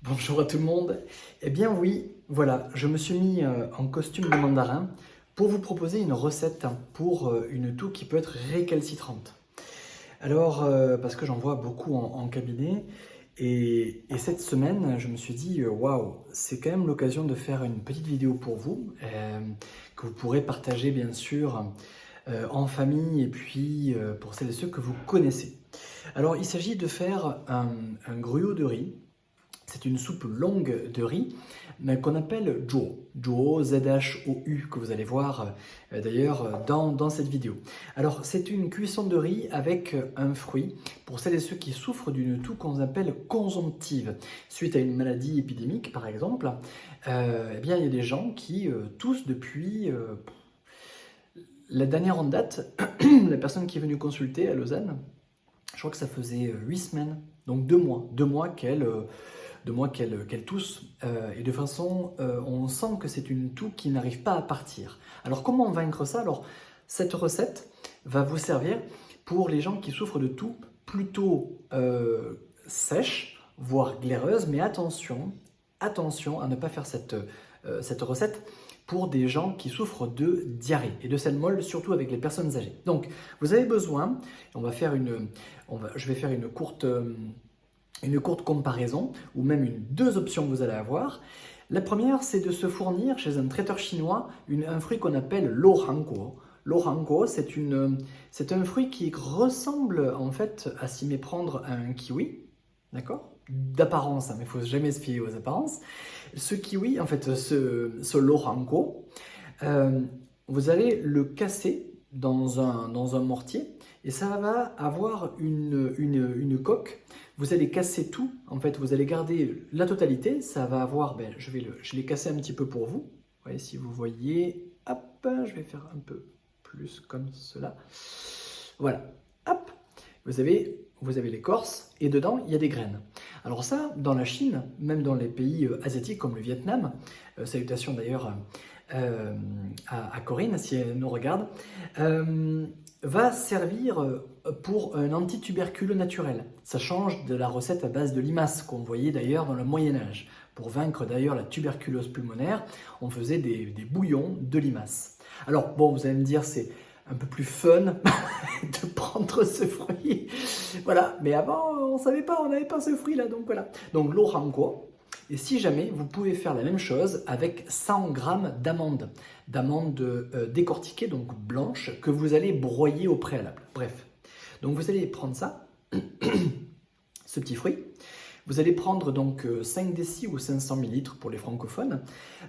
Bonjour à tout le monde. Eh bien oui, voilà, je me suis mis en costume de mandarin pour vous proposer une recette pour une toux qui peut être récalcitrante. Alors, parce que j'en vois beaucoup en cabinet, et cette semaine, je me suis dit, waouh, c'est quand même l'occasion de faire une petite vidéo pour vous, que vous pourrez partager bien sûr en famille et puis pour celles et ceux que vous connaissez. Alors, il s'agit de faire un gruau de riz. C'est une soupe longue de riz, mais qu'on appelle zhuo, zhuo, Z-H-O-U, que vous allez voir d'ailleurs dans cette vidéo. Alors, c'est une cuisson de riz avec un fruit pour celles et ceux qui souffrent d'une toux qu'on appelle consomptive. Suite à une maladie épidémique, par exemple, eh bien, il y a des gens qui toussent depuis la dernière en date, la personne qui est venue consulter à Lausanne, je crois que ça faisait 8 semaines, donc 2 mois qu'elle tousse, et de façon, on sent que c'est une toux qui n'arrive pas à partir. Alors comment vaincre ça? Alors cette recette va vous servir pour les gens qui souffrent de toux plutôt sèche, voire glaireuse, mais attention à ne pas faire cette recette pour des gens qui souffrent de diarrhée et de selle molle, surtout avec les personnes âgées. Donc vous avez besoin, je vais faire une courte comparaison, ou même deux options que vous allez avoir. La première, c'est de se fournir chez un traiteur chinois un fruit qu'on appelle l'oranguo. L'oranguo, c'est un fruit qui ressemble en fait à s'y méprendre à un kiwi, d'accord? D'apparence, hein, mais il ne faut jamais se fier aux apparences. Ce kiwi, en fait, ce l'oranguo, euh, vous allez le casser dans un mortier et ça va avoir une coque. Vous allez casser tout, en fait, vous allez garder la totalité. Ça va avoir, je l'ai cassé un petit peu pour vous. Vous voyez, si vous voyez, hop, je vais faire un peu plus comme cela. Voilà, hop, vous avez l'écorce et dedans, il y a des graines. Alors ça, dans la Chine, même dans les pays asiatiques comme le Vietnam, salutations d'ailleurs à Corinne, si elle nous regarde, va servir pour un antituberculeux naturel. Ça change de la recette à base de limaces qu'on voyait d'ailleurs dans le Moyen-Âge. Pour vaincre d'ailleurs la tuberculose pulmonaire, on faisait des bouillons de limaces. Alors bon, vous allez me dire, c'est un peu plus fun de prendre ce fruit. Voilà, mais avant, on savait pas, on n'avait pas ce fruit-là, donc voilà. Donc l'oranguo. Et si jamais, vous pouvez faire la même chose avec 100 g d'amandes décortiquées, donc blanches, que vous allez broyer au préalable. Bref, donc vous allez prendre ça, ce petit fruit. Vous allez prendre donc 5 décis ou 500 ml pour les francophones,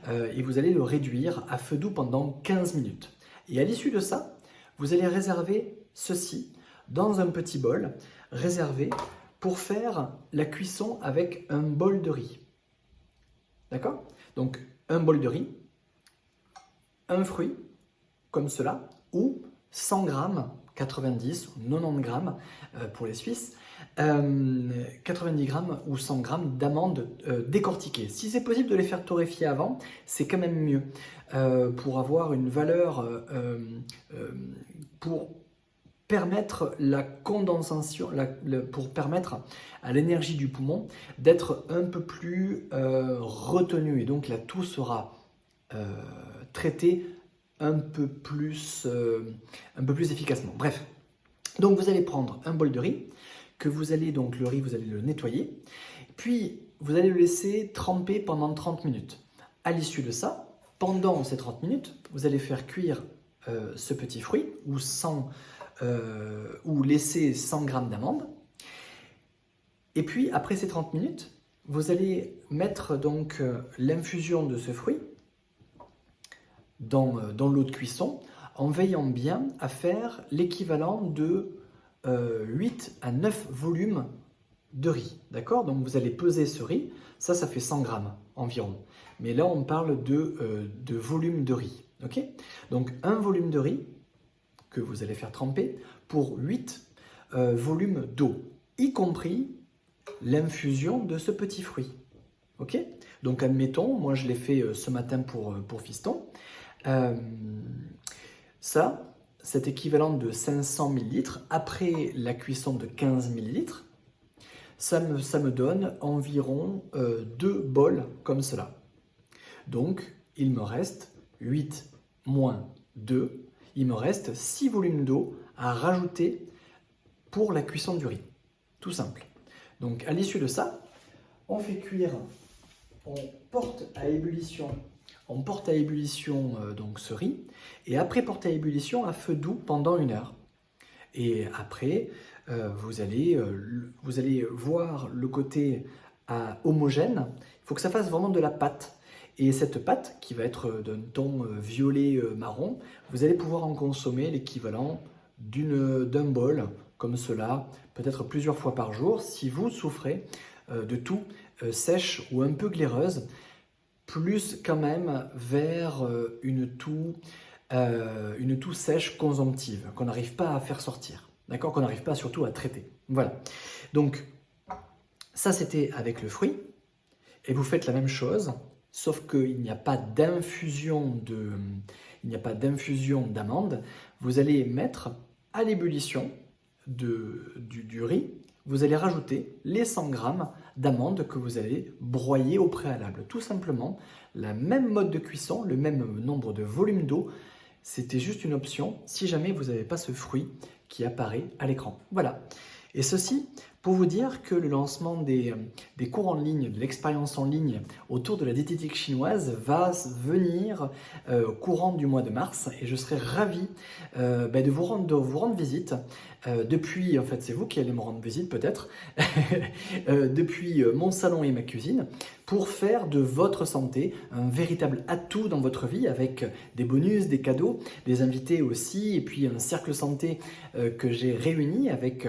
et vous allez le réduire à feu doux pendant 15 minutes. Et à l'issue de ça, vous allez réserver ceci dans un petit bol, réservé pour faire la cuisson avec un bol de riz. D'accord? Donc, un bol de riz, un fruit, comme cela, ou 100 grammes, 90 ou 90 grammes pour les Suisses, 90 grammes ou 100 grammes d'amandes décortiquées. Si c'est possible de les faire torréfier avant, c'est quand même mieux pour avoir une valeur, pour permettre la condensation, pour permettre à l'énergie du poumon d'être un peu plus retenue et donc la toux sera traitée un peu plus efficacement. Bref, donc vous allez prendre un bol de riz, le riz vous allez le nettoyer, puis vous allez le laisser tremper pendant 30 minutes. À l'issue de ça, pendant ces 30 minutes, vous allez faire cuire ce petit fruit ou laisser 100 g d'amandes. Et puis après ces 30 minutes, vous allez mettre donc l'infusion de ce fruit dans l'eau de cuisson en veillant bien à faire l'équivalent de 8 à 9 volumes de riz. D'accord? Donc vous allez peser ce riz, ça fait 100 grammes environ. Mais là on parle de volume de riz. Ok? Donc un volume de riz que vous allez faire tremper pour 8 volumes d'eau, y compris l'infusion de ce petit fruit. Ok? Donc admettons, moi je l'ai fait ce matin pour Fiston. Cet équivalent de 500 ml après la cuisson de 15 ml, ça me donne environ 2 bols comme cela. Donc, il me reste 8 moins 2, il me reste 6 volumes d'eau à rajouter pour la cuisson du riz. Tout simple. Donc, à l'issue de ça, on fait cuire, on porte à ébullition donc ce riz, et après porter à ébullition à feu doux pendant 1 heure. Et après, vous allez voir le côté homogène. Il faut que ça fasse vraiment de la pâte. Et cette pâte, qui va être d'un ton violet marron, vous allez pouvoir en consommer l'équivalent d'un bol, comme cela, peut-être plusieurs fois par jour, si vous souffrez de toux sèche ou un peu glaireuse, plus quand même vers une toux sèche consomptive, qu'on n'arrive pas à faire sortir, d'accord, qu'on n'arrive pas surtout à traiter. Voilà, donc ça c'était avec le fruit, et vous faites la même chose, sauf qu'il n'y a pas d'infusion d'amande. Vous allez mettre à l'ébullition du riz, vous allez rajouter les 100 g d'amandes que vous allez broyer au préalable. Tout simplement, la même mode de cuisson, le même nombre de volumes d'eau. C'était juste une option si jamais vous n'avez pas ce fruit qui apparaît à l'écran. Voilà. Et ceci pour vous dire que le lancement des cours en ligne, de l'expérience en ligne autour de la diététique chinoise va venir courant du mois de mars, et je serai ravi de vous rendre visite depuis, en fait c'est vous qui allez me rendre visite peut-être, depuis mon salon et ma cuisine, pour faire de votre santé un véritable atout dans votre vie, avec des bonus, des cadeaux, des invités aussi, et puis un cercle santé que j'ai réuni avec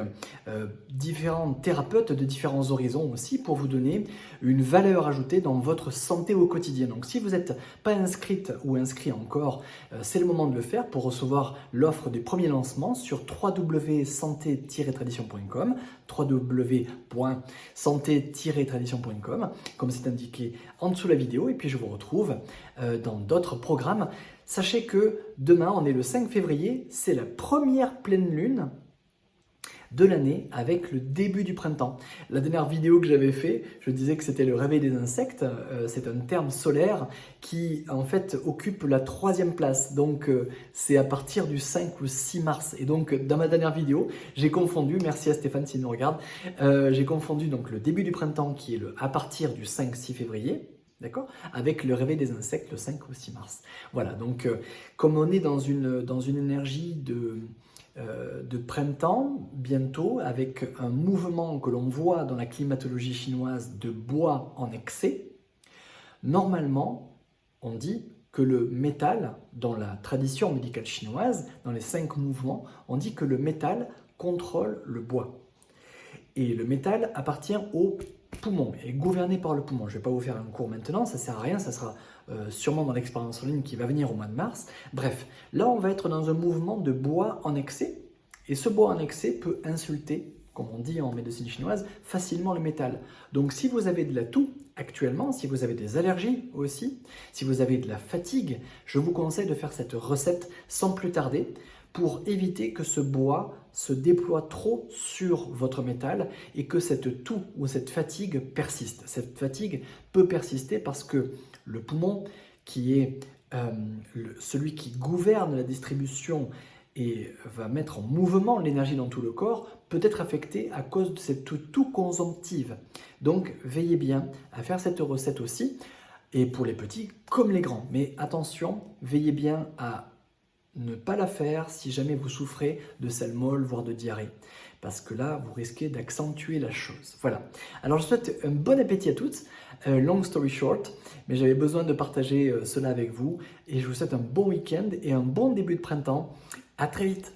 différents thérapeutes de différents horizons aussi, pour vous donner une valeur ajoutée dans votre santé au quotidien. Donc si vous n'êtes pas inscrite ou inscrit encore, c'est le moment de le faire pour recevoir l'offre des premiers lancements sur www.santé-tradition.com, www.santé-tradition.com, comme c'est indiqué en dessous de la vidéo, et puis je vous retrouve dans d'autres programmes. Sachez que demain, on est le 5 février, c'est la première pleine lune de l'année avec le début du printemps. La dernière vidéo que j'avais fait, je disais que c'était le réveil des insectes. C'est un terme solaire qui en fait occupe la 3e place. Donc c'est à partir du 5 ou 6 mars. Et donc dans ma dernière vidéo, j'ai confondu, merci à Stéphane s'il nous regarde, j'ai confondu donc le début du printemps qui est à partir du 5-6 février. D'accord, avec le réveil des insectes le 5 ou 6 mars. Voilà, donc comme on est dans une énergie de printemps bientôt, avec un mouvement que l'on voit dans la climatologie chinoise de bois en excès, normalement, on dit que le métal, dans la tradition médicale chinoise, dans les 5 mouvements, on dit que le métal contrôle le bois. Et le métal appartient au poumon, est gouverné par le poumon. Je ne vais pas vous faire un cours maintenant, ça ne sert à rien, ça sera sûrement dans l'expérience en ligne qui va venir au mois de mars. Bref, là on va être dans un mouvement de bois en excès, et ce bois en excès peut insulter, comme on dit en médecine chinoise, facilement le métal. Donc si vous avez de la toux actuellement, si vous avez des allergies aussi, si vous avez de la fatigue, je vous conseille de faire cette recette sans plus tarder, pour éviter que ce bois se déploie trop sur votre métal et que cette toux ou cette fatigue persiste. Cette fatigue peut persister parce que le poumon, qui est celui qui gouverne la distribution et va mettre en mouvement l'énergie dans tout le corps, peut être affecté à cause de cette toux consomptive. Donc veillez bien à faire cette recette aussi, et pour les petits comme les grands. Mais attention, veillez bien à ne pas la faire si jamais vous souffrez de sel molle, voire de diarrhée. Parce que là, vous risquez d'accentuer la chose. Voilà. Alors, je souhaite un bon appétit à toutes. Long story short, mais j'avais besoin de partager cela avec vous. Et je vous souhaite un bon week-end et un bon début de printemps. À très vite.